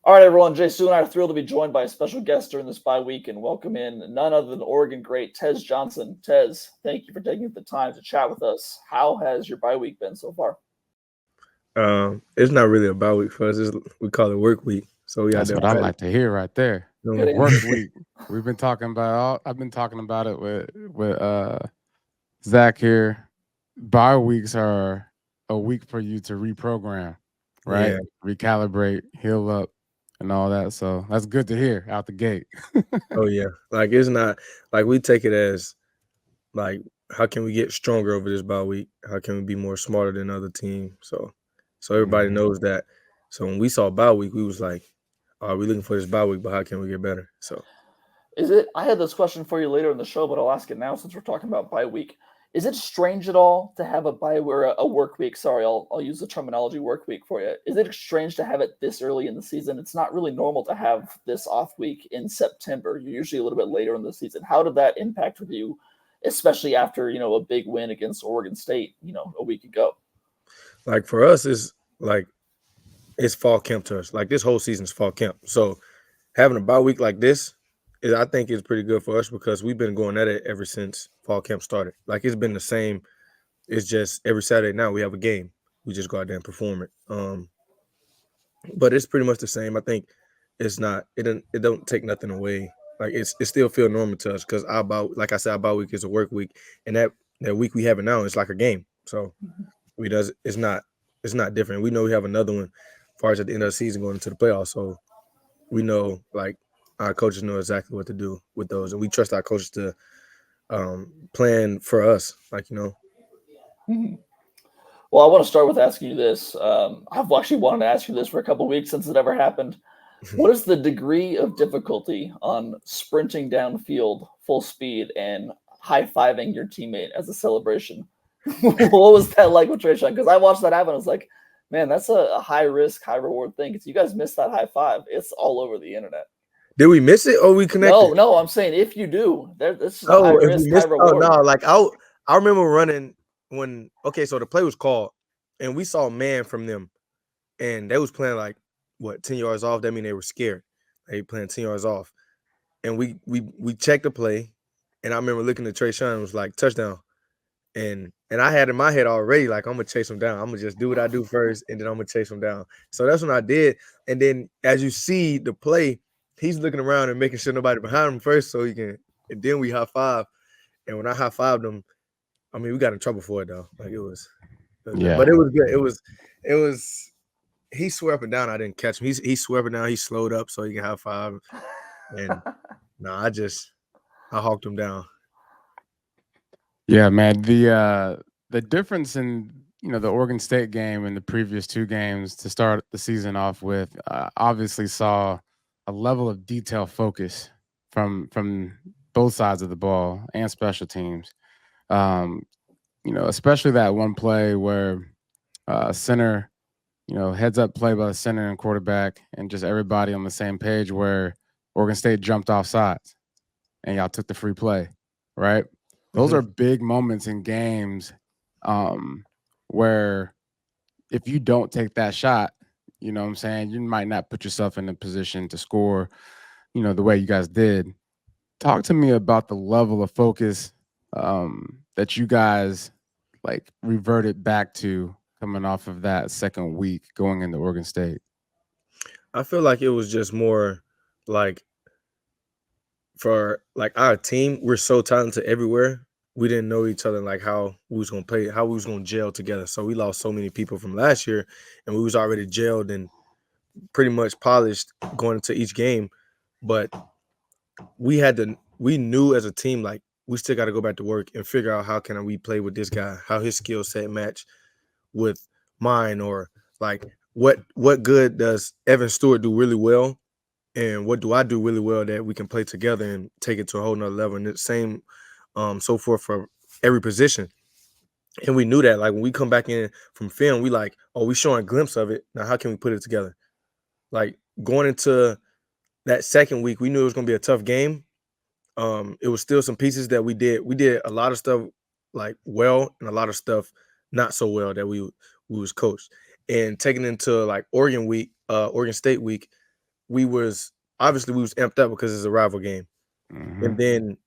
All right, everyone. Jay Stu and I are thrilled to be joined by a special guest during this bye week and welcome in none other than Oregon great Tez Johnson. Tez, thank you for taking the time to chat with us. How has your bye week been so far? It's not really a bye week for us. We call it work week. So we out That's there what I practice. like to hear right there. Good You Work answer. week. We've been talking about I've been talking about it with Zach here. Bye weeks are a week for you to reprogram, right? Yeah. Recalibrate, heal up, and all that. So that's good to hear out the gate. Oh yeah. Like it's not like we take it as like how can we get stronger over this bye week? How can we be more smarter than other teams? So everybody Mhm. knows that. So when we saw bye week, we was like, are we looking for this bye week? But how can we get better? So Is it? I had this question for you later in the show, but I'll ask it now since we're talking about bye week. Is it strange at all to have a bye or a work week? Sorry, I'll use the terminology work week for you. Is it strange to have it this early in the season? It's not really normal to have this off week in September. You're usually a little bit later in the season. How did that impact with you, especially after a big win against Oregon State, a week ago? like for us, it's like it's fall camp to us. Like this whole season's fall camp. So having a bye week like this I think is pretty good for us because we've been going at it ever since fall camp started. Like it's been the same. It's just every Saturday now we have a game. We just go out there and perform it. But it's pretty much the same. I think it's not. It don't take nothing away. Like it still feel normal to us because our bye, like I said, our bye week is a work week, and that week we have it now is like a game. So we does it's not different. We know we have another one, as far as at the end of the season going into the playoffs. So we know like our coaches know exactly what to do with those, and we trust our coaches to plan for us. Mhm. Well, I want to start with asking you this. I've actually wanted to ask you this for a couple of weeks since it ever happened. What is the degree of difficulty on sprinting downfield full speed and high fiving your teammate as a celebration? What was that like with Trayshawn? Because I watched that happen. I was like, man, that's a high risk, high reward thing. Because you guys missed that high five. It's all over the internet. Did we miss it or we connected? No, no, I'm saying if you do, this is a high Oh, if we risk, high missed, oh reward. no, like I remember running when okay, so the play was called and we saw a man from them and they was playing like what 10 yards off. That mean they were scared. They playing 10 yards off. And we checked the play and I remember looking at Trey Sean and was like touchdown. And I had in my head already, like I'm gonna chase him down. I'm gonna just do what I do first and then I'm gonna chase him down. So that's what I did. And then as you see the play, he's looking around and making sure nobody behind him first so he can and then we high five. And when I high fived him, I mean, we got in trouble for it though. Like it was good. But Yeah. it was good. It was. He swore up and down. I didn't catch him. He swore up and down. He slowed up so he can high five. And no, I hawked him down. Yeah, man. The difference in the Oregon State game and the previous two games to start the season off with obviously saw a level of detail focus from both sides of the ball and special teams. Um, especially that one play where center, heads up play by the center and quarterback, and just everybody on the same page where Oregon State jumped off sides and y'all took the free play, right? Those Mhm. are big moments in games um, where if you don't take that shot, you know what I'm saying, you might not put yourself in a position to score, the way you guys did. Talk to me about the level of focus that you guys like reverted back to coming off of that second week going into Oregon State. I feel like it was just more like for like our team, we're so talented everywhere. We didn't know each other like how we was gonna play, how we was gonna gel together. So we lost so many people from last year, and we was already gelled and pretty much polished going into each game. But we knew as a team like we still got to go back to work and figure out how can we play with this guy, how his skill set match with mine, or like what good does Evan Stewart do really well, and what do I do really well that we can play together and take it to a whole nother level. And the same so forth for every position. And we knew that like when we come back in from film, we like, oh, we showing a glimpse of it. Now how can we put it together? Like going into that second week, we knew it was gonna be a tough game. It was still some pieces that we did. We did a lot of stuff like well and a lot of stuff not so well that we was coached. And taking into like Oregon State week, we was amped up because it's a rival game, and Mhm. then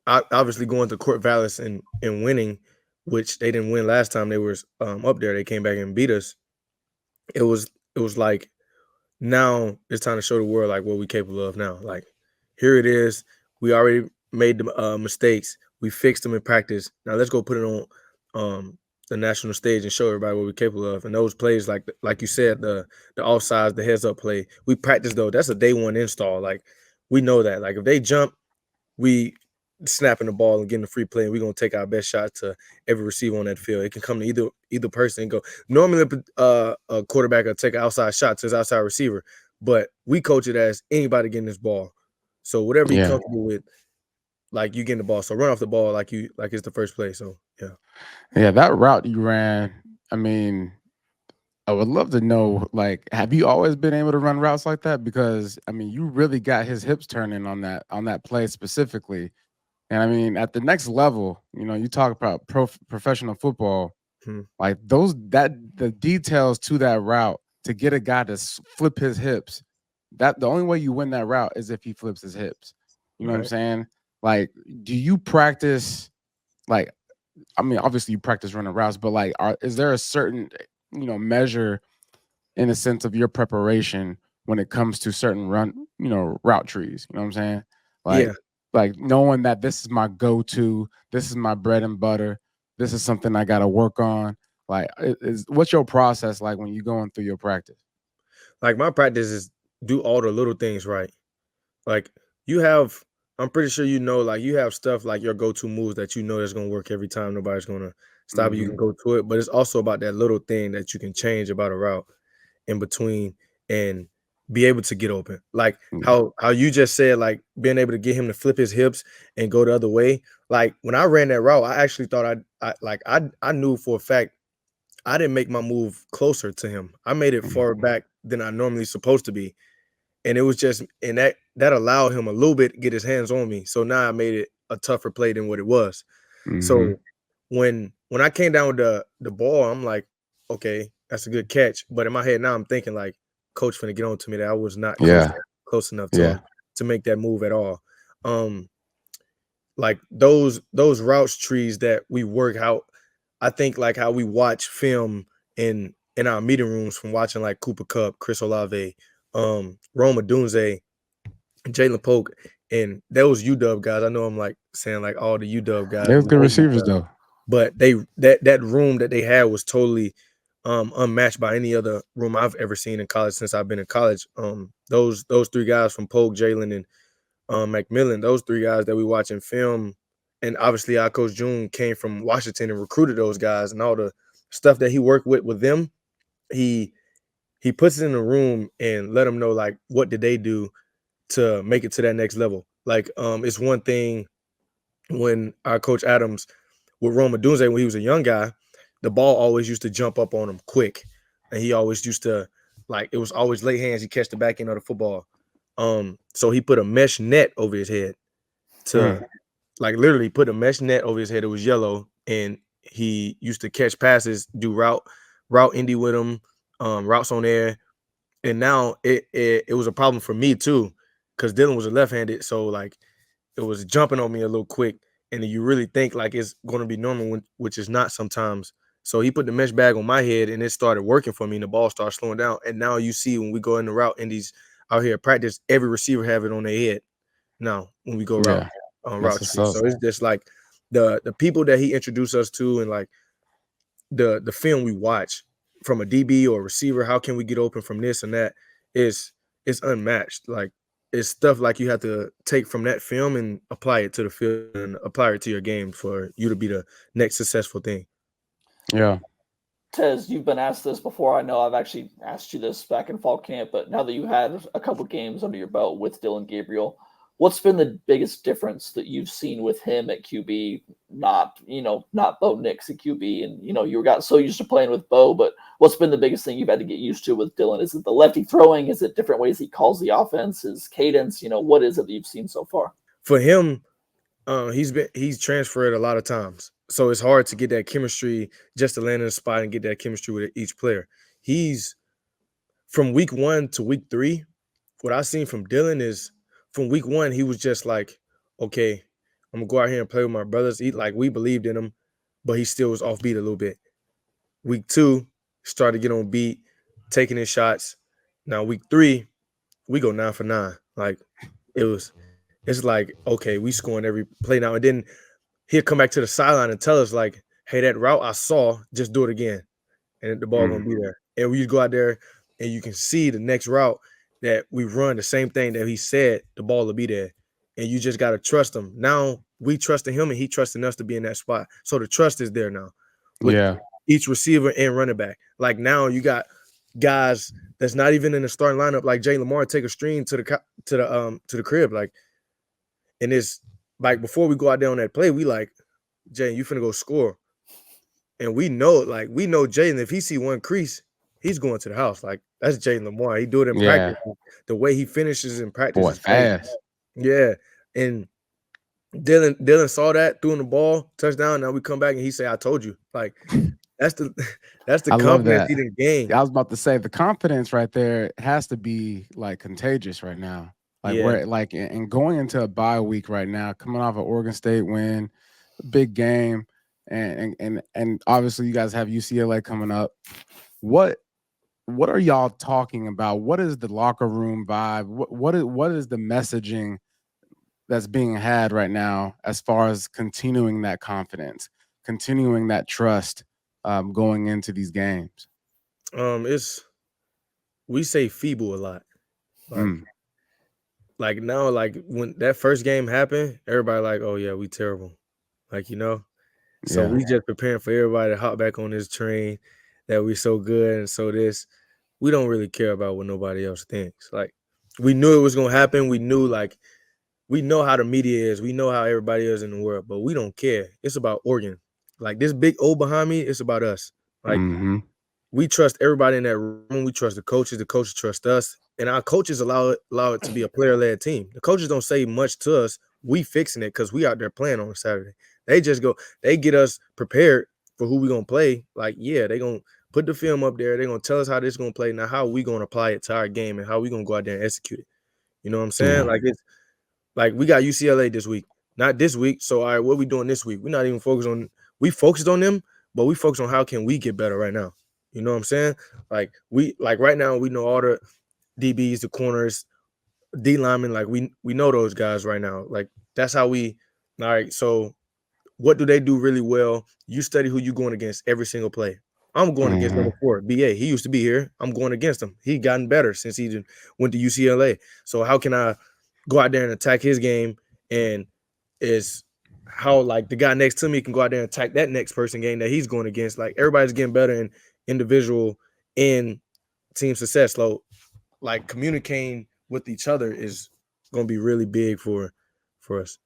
obviously going to Court Vallis and winning, which they didn't win last time they were up there. They came back and beat us. It was like now it's time to show the world like what we capable of now. Like here it is. We already made the mistakes. We fixed them in practice. Now let's go put it on the national stage and show everybody what we're capable of. And those plays, like you said, the offsides, the heads up play, we practice though. That's a day one install. Like we know that. Like if they jump, we snapping the ball and getting a free play, and we're gonna take our best shot to every receiver on that field. It can come to either person and go. Normally, a quarterback will take an outside shot to his outside receiver, but we coach it as anybody getting this ball. So whatever you're Yeah. comfortable with, like you getting the ball. So run off the ball like it's the first play. So yeah. Yeah, that route you ran, I mean, I would love to know, like, have you always been able to run routes like that? Because I mean, you really got his hips turning on that play specifically. And I mean, at the next level, you talk about professional football, Hmm. like the details to that route to get a guy to flip his hips. That the only way you win that route is if he flips his hips. You know what I'm Right. saying? Like, do you practice like I mean, obviously you practice running routes, but like, is there a certain measure in a sense of your preparation when it comes to certain route trees? You know what I'm saying? Like, Yeah. like knowing that this is my go-to, this is my bread and butter, this is something I got to work on. Like, what's your process like when you're going through your practice? Like my practice is do all the little things right. Like you have, I'm pretty sure like you have stuff like your go-to moves that that's gonna work every time. Nobody's gonna stop you. You Hmm. can go to it, but it's also about that little thing that you can change about a route in between and be able to get open. Like Yeah. how you just said, like being able to get him to flip his hips and go the other way. Like when I ran that route, I actually thought I knew for a fact I didn't make my move closer to him. I made it far back than I normally supposed to be. And it was just and that allowed him a little bit to get his hands on me. So now I made it a tougher play than what it was. Hmm. So when I came down with the ball, I'm like, okay, that's a good catch. But in my head now, I'm thinking like, coach finna get on to me that I was not Yeah. close enough Yeah. to make that move at all. Um, like those routes trees that we work out. I think like how we watch film in our meeting rooms from watching like Cooper Cup, Chris Olave, Roma Dunze, Jalen Polk, and those UW guys. I know I'm like saying like all the UW They guys, was we good hate each receivers other, though. but that room that they had was totally unmatched by any other room I've ever seen in college since I've been in college. Those three guys from Polk, Jalen, and McMillan, those three guys that we watch in film, and obviously our coach June came from Washington and recruited those guys, and all the stuff that he worked with them, he puts it in the room and let them know like what did they do to make it to that next level. Like it's one thing when our coach Adams with Roma Dunze when he was a young guy, the ball always used to jump up on him quick, and he always used to like it was always lay hands. He catch the back end of the football. So he put a mesh net over his head to Hmm. like literally put a mesh net over his head. It was yellow, and he used to catch passes, do route indie with him, routes on air. And now it was a problem for me too, because Dylan was a left-handed, so like it was jumping on me a little quick, and then you really think like it's going to be normal, which is not sometimes. So he put the mesh bag on my head, and it started working for me, and the ball started slowing down. And now you see when we go in the route in these out here at practice, every receiver have it on their head. Now when we go route Yeah. on That's route what's tree, up. so it's just like the people that he introduced us to, and like the film we watch from a DB or a receiver, how can we get open from this and that is unmatched. Like it's stuff like you have to take from that film and apply it to the field and apply it to your game for you to be the next successful thing. Yeah. Tez, you've been asked this before. I know I've actually asked you this back in fall camp, but now that you had a couple games under your belt with Dylan Gabriel, what's been the biggest difference that you've seen with him at QB? Not Bo Nix at QB, and you got so used to playing with Bo, but what's been the biggest thing you've had to get used to with Dylan? Is it the lefty throwing? Is it different ways he calls the offense? His cadence? What is it that you've seen so far? For him, he's transferred a lot of times, so it's hard to get that chemistry just to land in a spot and get that chemistry with each player. He's from week 1 to week 3. what I seen from Dylan is from week 1, he was just like, okay, I'm gonna go out here and play with my brothers. Like we believed in him, but he still was offbeat a little bit. Week 2, started to get on beat, taking his shots. Now week 3, we go 9 for 9. Like it's like, okay, we scoring every play now. And then he'll come back to the sideline and tell us, like, hey, that route I saw, just do it again. And the ball gonna be there. And we go out there and you can see the next route that we run the same thing that he said, the ball will be there. And you just gotta trust him. Now we trusting him and he trusting us to be in that spot. So the trust is there now with each receiver and running back. Like now you got guys that's not even in the starting lineup, like Jay Lamar, take a stream to the crib. Like, and it's like before we go out there on that play, we like, Jay, you finna go score. And we know Jaylen, if he see one crease, he's going to the house. Like, that's Jaylen Lamar. He do it in practice. The way he finishes in practice is fast. Yeah. And Dylan saw that, threw in the ball, touchdown. Now we come back and he say, I told you. Like, that's the confidence he didn't gain. I was about to say the confidence right there has to be like contagious right now. Like where like and going into a bye week right now, coming off an Oregon State win, big game, and obviously you guys have UCLA coming up. What are y'all talking about? What is the locker room vibe? What is the messaging that's being had right now as far as continuing that confidence, continuing that trust going into these games? We say feeble a lot. Like now, like when that first game happened, everybody like, oh yeah, we terrible. Like, you know. So we just preparing for everybody to hop back on this train that we so good and so this. We don't really care about what nobody else thinks. Like, we knew it was gonna happen. We knew, like, we know how the media is. We know how everybody is in the world, but we don't care. It's about Oregon. Like, this big O behind me, it's about us. Like, we trust everybody in that room. We trust the coaches. The coaches trust us. And our coaches allow it to be a player-led team. The coaches don't say much to us. We fixing it because we out there playing on a Saturday. They just they get us prepared for who we going to play. Like, yeah, they going to put the film up there. They're going to tell us how this is going to play. Now, how we going to apply it to our game and how we going to go out there and execute it. You know what I'm saying? Like, it's like we got UCLA this week. Not this week. So, all right, what we doing this week? We're not even focused on – we focused on them, but we focused on how can we get better right now. You know what I'm saying? Like, right now, we know all the DBs, the corners, D linemen. Like, we know those guys right now. Like, that's how we – all right, so what do they do really well? You study who you going against every single play. I'm going against number 4, BA. He used to be here. I'm going against him. He gotten better since he went to UCLA. So how can I go out there and attack his game? And is how, like, the guy next to me can go out there and attack that next person game that he's going against. Like, everybody's getting better in individual and team success. So, like, communicating with each other is going to be really big for us.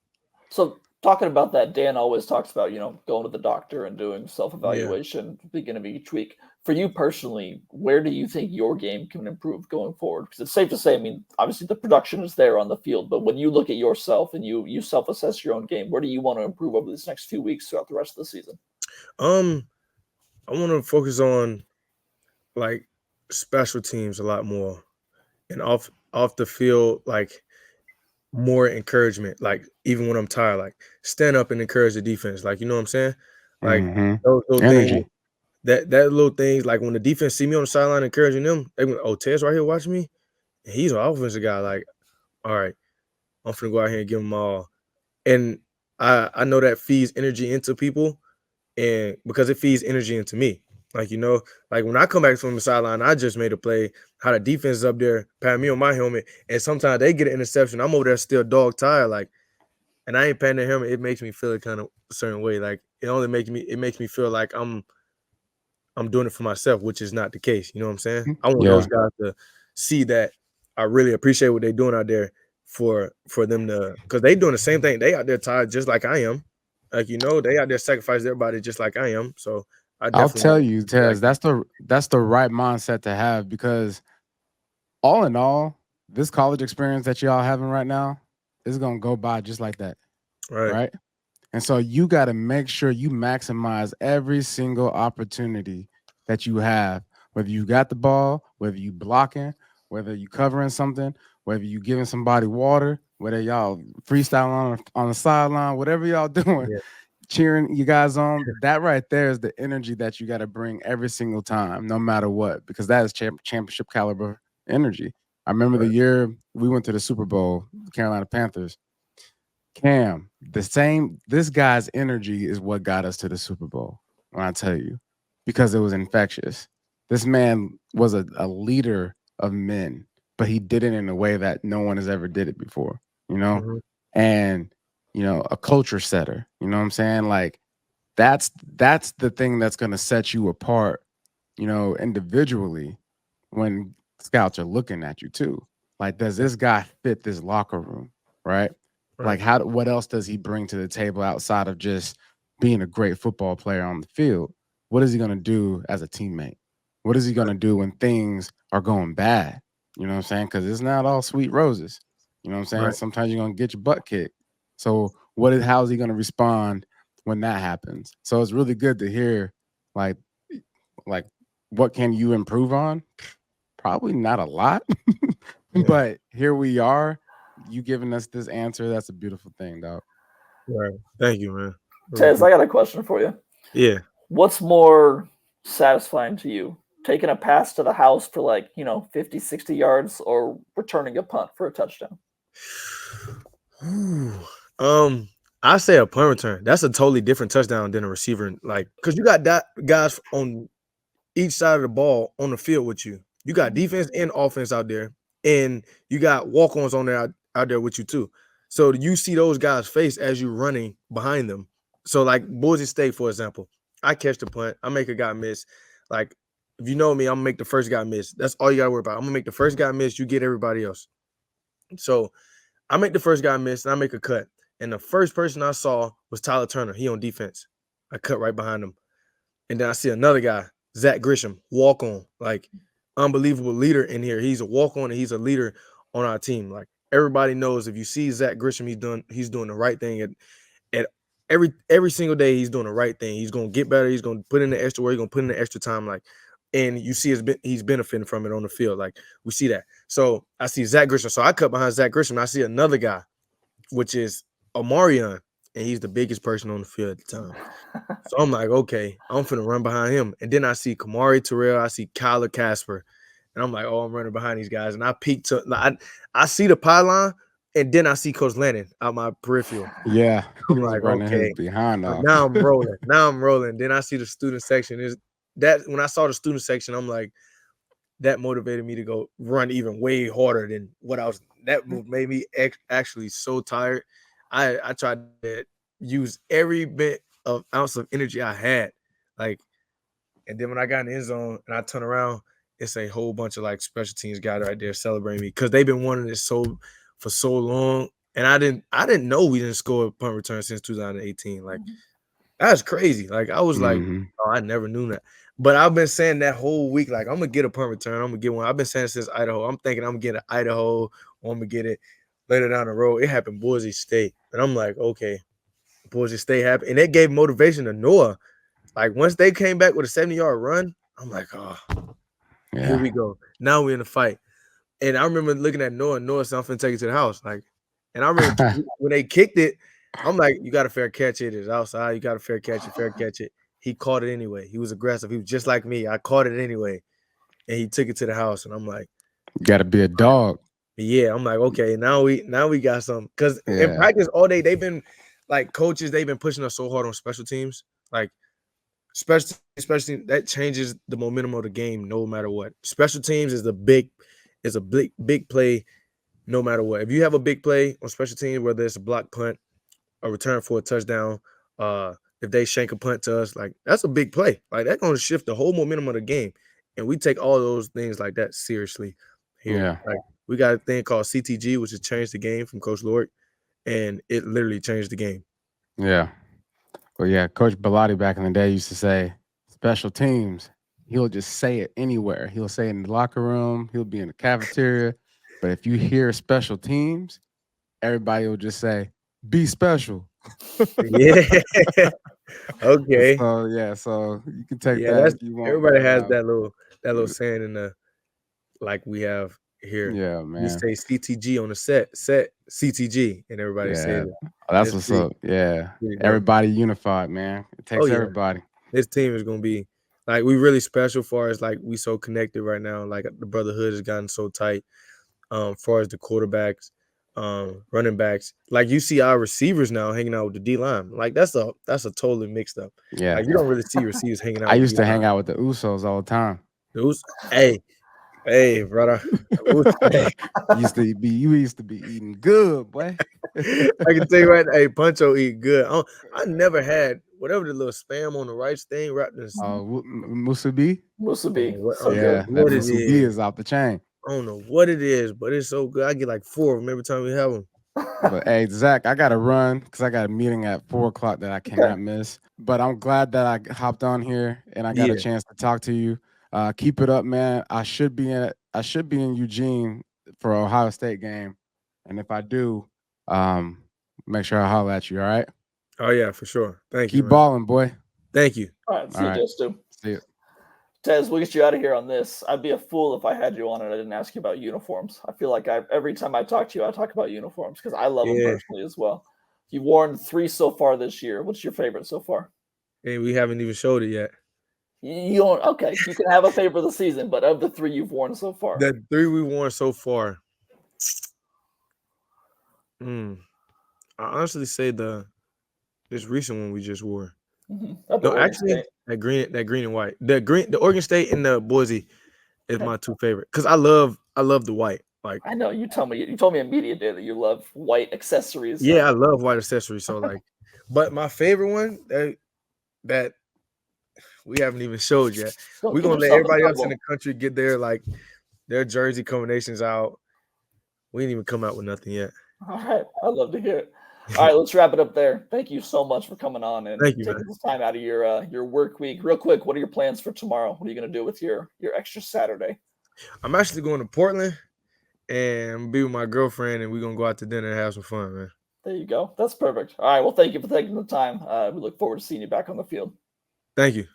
So talking about that, Dan always talks about, going to the doctor and doing self-evaluation at the beginning of each week. For you personally, where do you think your game can improve going forward? Because it's safe to say, I mean, obviously the production is there on the field, but when you look at yourself and you self-assess your own game, where do you want to improve over this next few weeks throughout the rest of the season? I want to focus on, like, special teams a lot more, and off the field, like, more encouragement. Like, even when I'm tired, like, stand up and encourage the defense. Like, you know what I'm saying? Like, those little things, that little things, like when the defense see me on the sideline encouraging them, they go, oh, Tez right here watching me, and he's an offensive guy. Like, all right, I'm finna go out here and give them all. And I know that feeds energy into people, and because it feeds energy into me. Like, like when I come back from the sideline, I just made a play, how the defense is up there, patting me on my helmet, and sometimes they get an interception. I'm over there still dog tired, like, and I ain't patting their helmet. It makes me feel a kind of a certain way. Like, it makes me feel like I'm doing it for myself, which is not the case. You know what I'm saying? I want those guys to see that I really appreciate what they're doing out there for them to, because they doing the same thing. They out there tired just like I am. Like, they out there sacrifice their body just like I am. So I'll tell you, Tez, that's the right mindset to have, because all in all, this college experience that y'all having right now is gonna go by just like that. Right? And so you got to make sure you maximize every single opportunity that you have, whether you got the ball, whether you blocking, whether you covering something, whether you giving somebody water, whether y'all freestyling on the sideline, whatever y'all doing, Yeah. cheering you guys on, that right there is the energy that you got to bring every single time, no matter what, because that is championship caliber energy. I remember the Right. year we went to the Super Bowl, the Carolina Panthers. Cam, this guy's energy is what got us to the Super Bowl, when I tell you, because it was infectious. This man was a leader of men, but he did it in a way that no one has ever did it before, you know? Mhm. And, a culture setter, you know what I'm saying? Like, that's the thing that's going to set you apart, individually, when scouts are looking at you too. Like, does this guy fit this locker room, right? Like, Right. what else does he bring to the table outside of just being a great football player on the field? What is he going to do as a teammate? What is he going to do when things are going bad? You know what I'm saying? Because it's not all sweet roses. You know what I'm saying? Right. Sometimes you're going to get your butt kicked. So how is he going to respond when that happens? So it's really good to hear, like, like what can you improve on? Probably not a lot, Yeah. but here we are. You giving us this answer, that's a beautiful thing, dog. Right. Thank you, man. Really Tez, I got a question for you. Yeah. What's more satisfying to you? Taking a pass to the house for 50, 60 yards or returning a punt for a touchdown? Ooh. I say a punt return. That's a totally different touchdown than a receiver. Like, because you got that guys on each side of the ball on the field with you. You got defense and offense out there, and you got walk-ons on there out there with you too. So you see those guys' face as you running behind them. So like Boise State, for example, I catch the punt, I make a guy miss. Like, if you know me, I'm gonna make the first guy miss. That's all you gotta worry about. I'm gonna make the first guy miss. You get everybody else. So I make the first guy miss, and I make a cut. And the first person I saw was Tyler Turner. He on defense. I cut right behind him. And then I see another guy, Zach Grisham, walk on, like unbelievable leader in here. He's a walk on and he's a leader on our team. Like everybody knows if you see Zach Grisham, he's doing the right thing at every single day. He's doing the right thing. He's gonna get better. He's gonna put in the extra work. He's gonna put in the extra time. Like, and you see he's benefiting from it on the field. Like we see that. So I see Zach Grisham. So I cut behind Zach Grisham. And I see another guy, which is Omarion, and he's the biggest person on the field at the time. So I'm like, okay, I'm finna run behind him. And then I see Kamari Terrell, I see Kyler Casper. And I'm like, oh, I'm running behind these guys. And I peek to I see the pylon, and then I see Coach Lennon out my peripheral. Yeah, he I'm was like, running his okay, behind off. now I'm rolling. Now I'm rolling. Then I see the student section. When I saw the student section, I'm like, that motivated me to go run even way harder than what I was. That move made me actually so tired. I tried to use every bit of ounce of energy I had, like, and then when I got in the end zone and I turn around, it's a whole bunch of like special teams guys right there celebrating me because they've been wanting it for so long, and I didn't know we didn't score a punt return since 2018. Like that's crazy. Like I was like, oh, I never knew that. But I've been saying that whole week, like I'm gonna get a punt return. I'm gonna get one. I've been saying it since Idaho. I'm thinking I'm gonna get an Idaho, or I'm gonna get it later down the road. It happened Boise State, and I'm like, okay, Boise State happened, and it gave motivation to Noah. Like once they came back with a 70-yard run, I'm like, oh, here we go. Now we're in the fight. And I remember looking at Noah. Noah said, I'm finna take it to the house. Like, and I remember when they kicked it, I'm like, you got a fair catch it. It's outside. You got a fair catch it. He caught it anyway. He was aggressive. He was just like me. I caught it anyway. And he took it to the house. And I'm like, you gotta be a dog. yeah. I'm like, okay, now we got some. Because in practice all day, they've been like coaches, they've been pushing us so hard on special teams. Like especially that changes the momentum of the game no matter what. Special teams is a big play no matter what. If you have a big play on special teams, whether it's a block punt, a return for a touchdown, if they shank a punt to us, like that's a big play. Like that's going to shift the whole momentum of the game. And we take all those things like that seriously here. Yeah. Like we got a thing called CTG, which has changed the game from Coach Lord, and it literally changed the game. Yeah. Well, yeah, Coach Bellotti back in the day used to say, special teams, he'll just say it anywhere. He'll say it in the locker room, he'll be in the cafeteria. But if you hear special teams, everybody will just say, be special. Yeah. Okay. So you can take Yeah, that if you want. everybody has that little saying in the like we have here. Yeah, You man. say CTG on the set CTG, and everybody says Yeah, it. that's It's what's pretty, up. Yeah, pretty dope. everybody unified, man. It Oh takes yeah, everybody. this team is gonna be like we really special far as like we so connected right now. Like the brotherhood has gotten so tight. Far as the quarterbacks, running backs, like you see our receivers now hanging out with the D line. Like that's a totally mixed up. Yeah, Like you don't really see receivers hanging out I with used to D-line. hang out with the Usos all the time. Those, hey, brother. Hey. You used to be eating good, boy. I can tell you right now, hey, Puncho eat good. I never had whatever the little spam on the rice thing wrapped in. Musubi. Musubi, What, so Yeah, good. that what it musubi is. is off the chain. I don't know what it is, but it's so good. I get like 4 of them every time we have them. But hey, Zach, I gotta run because I got a meeting at 4 o'clock that I cannot miss. But I'm glad that I hopped on here and I got a Yeah. chance to talk to you. Keep it up, man. I should be in Eugene for Ohio State game, and if I do, make sure I holler at you. All right. Oh yeah, for sure. Thank you, Keep man. balling, boy. Thank you. All right, see All you, right. Stu. See you. Tez, we'll get you out of here on this. I'd be a fool if I had you on and I didn't ask you about uniforms. I feel like every time I talk to you, I talk about uniforms because I love them Yeah. personally as well. You've worn 3 so far this year. What's your favorite so far? And we haven't even showed it yet. You don't. Okay, you can have a favorite of the season, but of the 3 you've worn so far, The 3 we worn so far. I honestly say this recent one we just wore. Of the No, Oregon actually, State. that green and white. The Oregon State and the Boise is my 2 favorite because I love the white. Like, I know you told me immediately that you love white accessories. yeah, I love white accessories. So like, but my favorite one that we haven't even showed yet. Don't We're get gonna let yourself in everybody else in trouble. the country get their jersey combinations out. We ain't even come out with nothing yet. All right, I'd love to hear it. All right, let's wrap it up there. Thank you so much for coming on and Thank you, taking man. this time out of your work week. Real quick, what are your plans for tomorrow? What are you going to do with your extra Saturday? I'm actually going to Portland and I'm gonna be with my girlfriend and we're gonna go out to dinner and have some fun, man. There you go. That's perfect. All right, well, thank you for taking the time. We look forward to seeing you back on the field. Thank you.